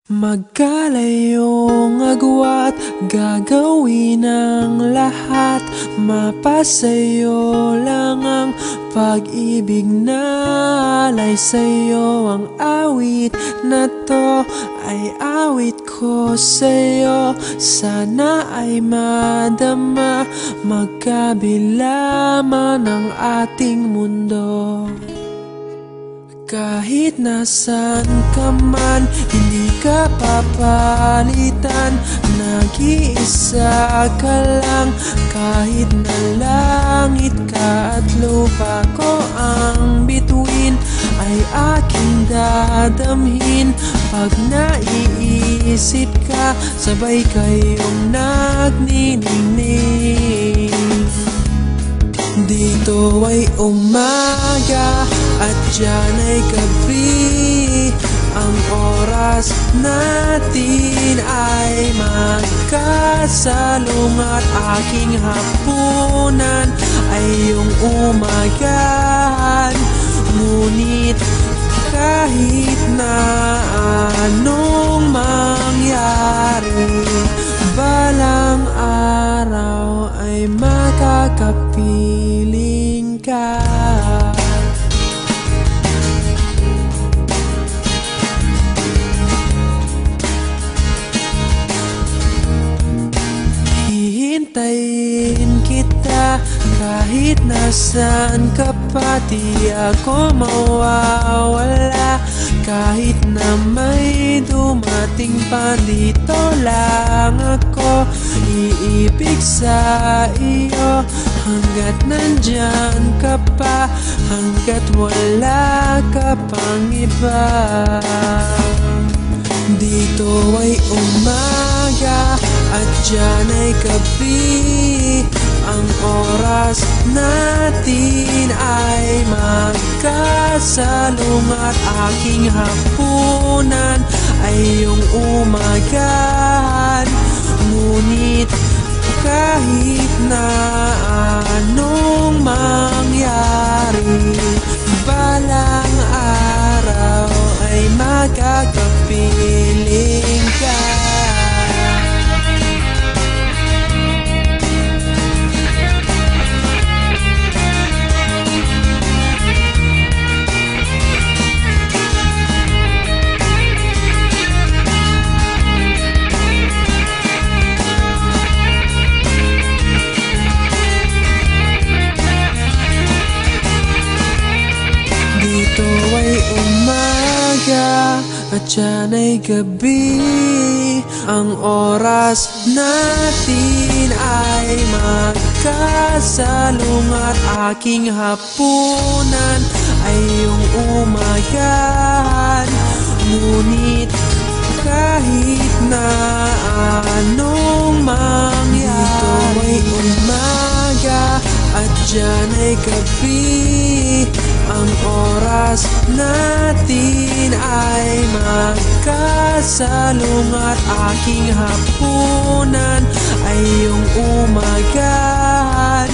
Magkalayong agwat, gagawin ang lahat. Mapasayo lang ang pag-ibig na alay sa'yo. Ang awit na to ay awit ko sa'yo. Sana ay madama, magkabila man ang ating mundo. Kahit nasan ka man, hindi ka papalitan. Nag-iisa ka lang, kahit na langit ka at lupa ko ang bituin, ay aking dadamhin. Pag naiisip ka, sabay kayong nagniningning. Dito ay umaga at diyan ay gabi. Ang oras natin ay magkasalungat. Aking hapunan ay iyong umagahan. Ngunit kahit na anong mangyari, balang araw ay makakapiling ka. Hihintayin kita kahit nasaan ka pa. Di ako mawawala kahit na may dumating pa. Dito lang ako iibig sa iyo hanggat nandyan ka pa, hanggat wala ka pang iba. Dito ay umaga at diyan ay gabi. Ang oras natin ay magkasalungat. Aking hapunan ay iyong umagahan. Ngunit kahit na anong mangyari, balang araw ay magkakapiling ka. Dito ay umaga at diyan ay gabi. Ang oras natin ay magkasalungat. Aking hapunan ay iyong umagahan. Ngunit kahit na anong mangyari, dito ay umaga at diyan ay gabi. Ang oras natin ay magkasalungat. Aking hapunan ay iyong umagahan.